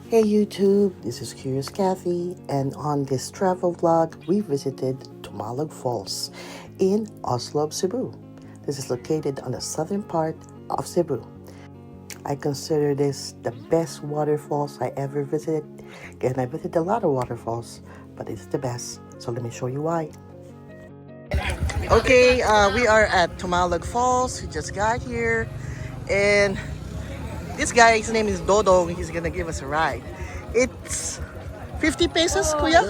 Hey YouTube, this is Curious Kathy, and on this travel vlog, we visited Tumalog Falls in Oslo, Cebu. This is located on the southern part of Cebu. I consider this the best waterfalls I ever visited. Again, I visited a lot of waterfalls, but it's the best. So let me show you why. Okay, we are at Tumalog Falls. We just got here, and this guy, his name is Dodo. He's gonna give us a ride. It's 50 pesos, kuya?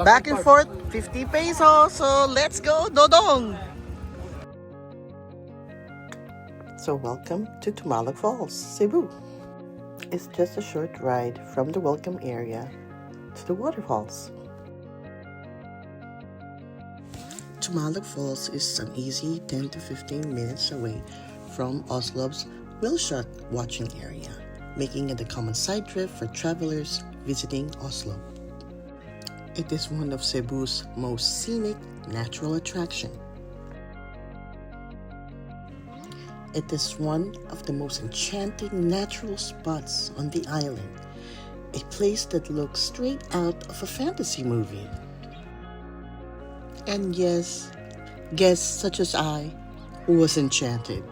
Back and forth, 50 pesos. So let's go, Dodong. So welcome to Tumalog Falls, Cebu. It's just a short ride from the welcome area to the waterfalls. Tumalog Falls is an easy 10 to 15 minutes away from Oslo's Wilshot watching area, making it a common side trip for travelers visiting Oslo. It is one of Cebu's most scenic natural attractions. It is one of the most enchanting natural spots on the island, a place that looks straight out of a fantasy movie. And yes, guests such as I was enchanted.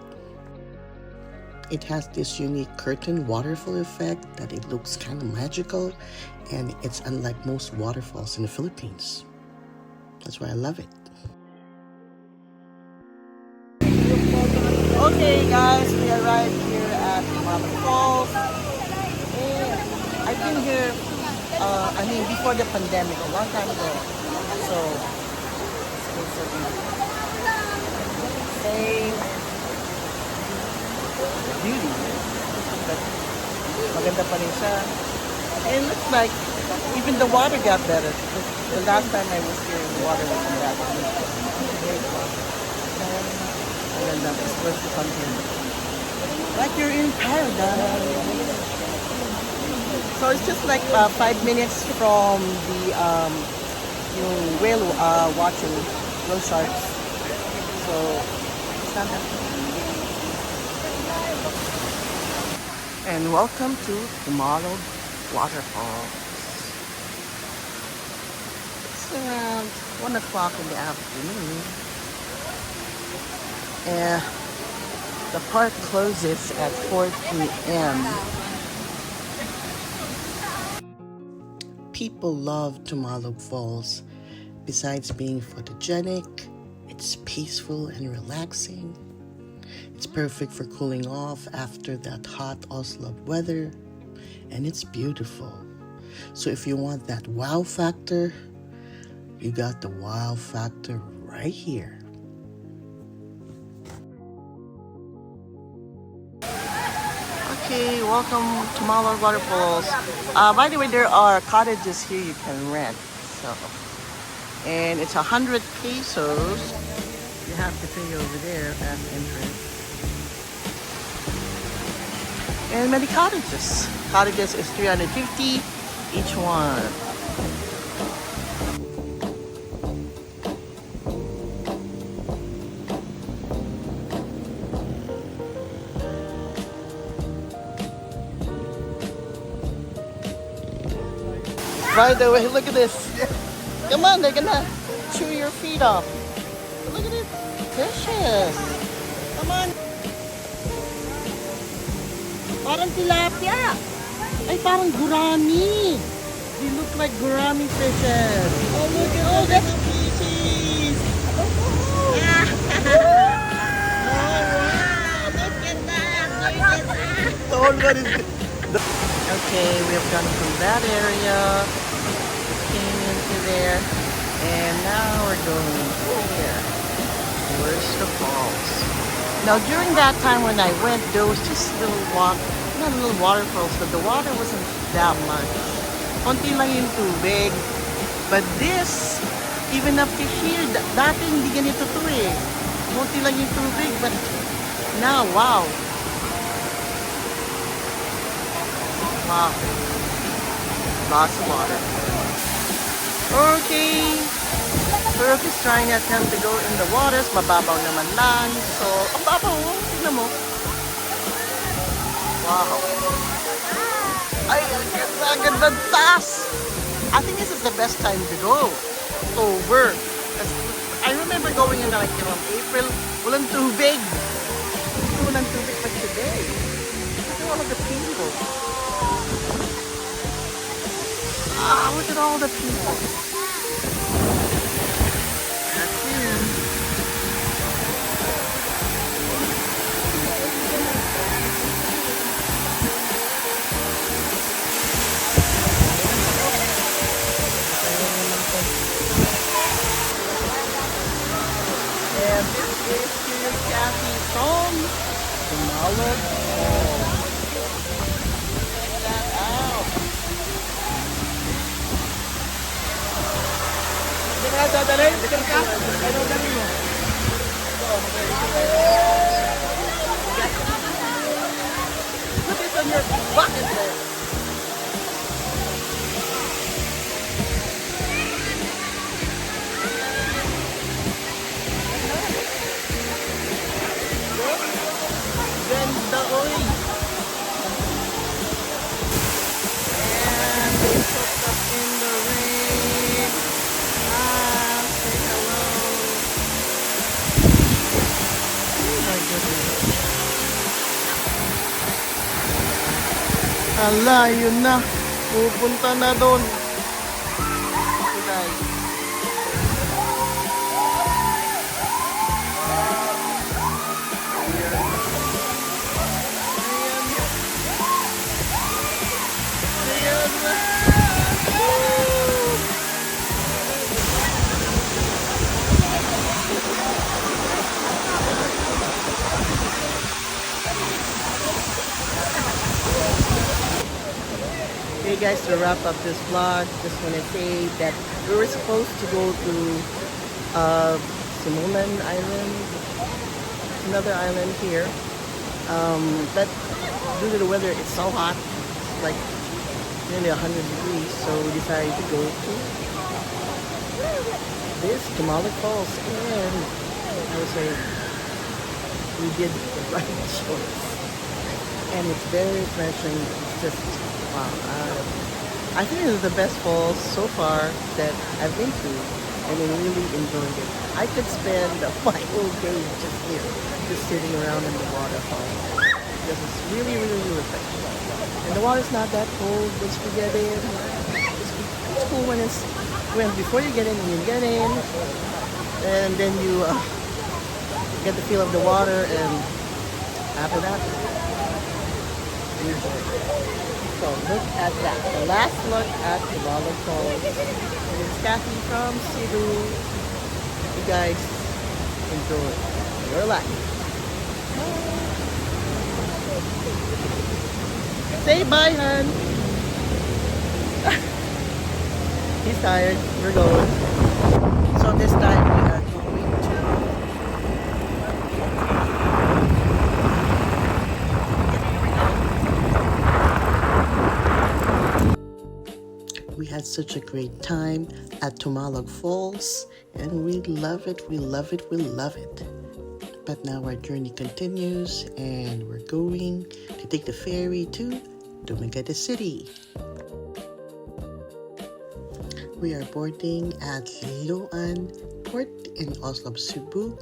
It has this unique curtain waterfall effect that it looks kind of magical, and it's unlike most waterfalls in the Philippines. That's why I love it. Okay guys, we arrived here at Tumalog Falls, and I've been here, before the pandemic, a long time ago. So, same beauty, but maganda pa rin siya. And it looks like even the water got better. The last time I was here, the water wasn't that good. Maganda, it's worth to come here. Like you're in paradise. So it's just like 5 minutes from the yung whale watching whale sharks. So it's not that bad. And welcome to Tumalog Waterfalls. It's around 1 o'clock in the afternoon. And the park closes at 4 p.m. People love Tumalog Falls. Besides being photogenic, it's peaceful and relaxing. It's perfect for cooling off after that hot Oslo weather, and it's beautiful. So if you want that wow factor, you got the wow factor right here. Okay, welcome to Tumalog Waterfalls. By the way, there are cottages here you can rent. And it's 100 pesos. You have to pay over there at entrance. And many cottages. Cottages is 350 each one. By the way, look at this. Come on, they're gonna chew your feet off. Look at it. Fishes. Come on. Parang tilapia. Ay, parang gurami. They look like gurami fishes. Oh, look at all that species. Oh, wow. Look at that. Look at that. Oh, what is it? Okay, we have gone from that area. We came into there. And now we're going here. Where's the falls? Now, during that time when I went, there was just little waterfalls, but the water wasn't that much. Konti lang yung tubig. But this, even up to here, dati hindi ganito to eh. Konti lang yung tubig, but now, wow. Wow. Lots of water. Okay. Pero if he's trying to attempt to go in the waters, mababaw naman lang. So, ang babaw, tignan mo. Wow. Ay, ang ganda. Sobrang taas! I think this is the best time to go. October. I remember going in like around April. Walang tubig. Walang tubig but today. Look at all of the people. Look at all the people. That's it. And this is your Kathy from Tumalog Falls. Check that out. Put it on your bucket list. Ganda, oy! And they hooked up in the rain. Say hello. Oh my goodness. Ala, yun na. Pupunta na doon. Guys. Hey guys, to wrap up this vlog, just want to say that we were supposed to go to Simolan Island, another island here, but due to the weather it's so hot, it's like nearly 100 degrees, so we decided to go to this Tumalog Falls, and I would say we did the right choice, and it's very refreshing. It's just wow. I think this is the best falls so far that I've been to, and I really enjoyed it. I could spend my whole day just here, just sitting around in the waterfall. This is really, really, really refreshing. And the water's not that cold once you get in. It's cool when before you get in, and then you get the feel of the water, and after that, enjoy it. So look at that. The last look at Tumalog Falls. And it's Kathy from Cebu. You guys enjoy your life. Say bye, hon. He's tired. We're going. So this time we are going to we had such a great time at Tumalog Falls, and we love it, we love it, we love it. But now our journey continues, and we're going to take the ferry to Dumaguete City. We are boarding at Liloan Port in Oslob, Cebu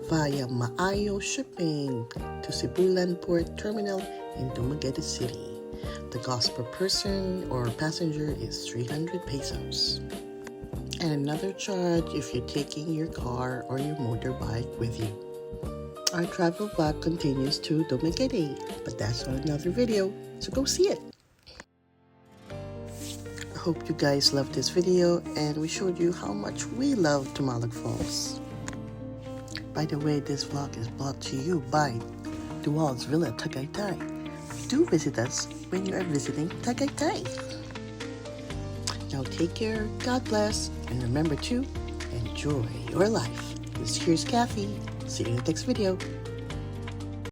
via Maayo Shipping to Cebulan Port Terminal in Dumaguete City. The cost per person or passenger is 300 pesos. And another charge if you're taking your car or your motorbike with you. Our travel vlog continues to Dumaguete, but that's on another video, so go see it. I hope you guys loved this video, and we showed you how much we love Tumalog Falls. By the way, this vlog is brought to you by Dual's Villa Tagaytay. Do visit us when you are visiting Tagaytay. Now take care, God bless, and remember to enjoy your life. This here's Kathy. See you in the next video.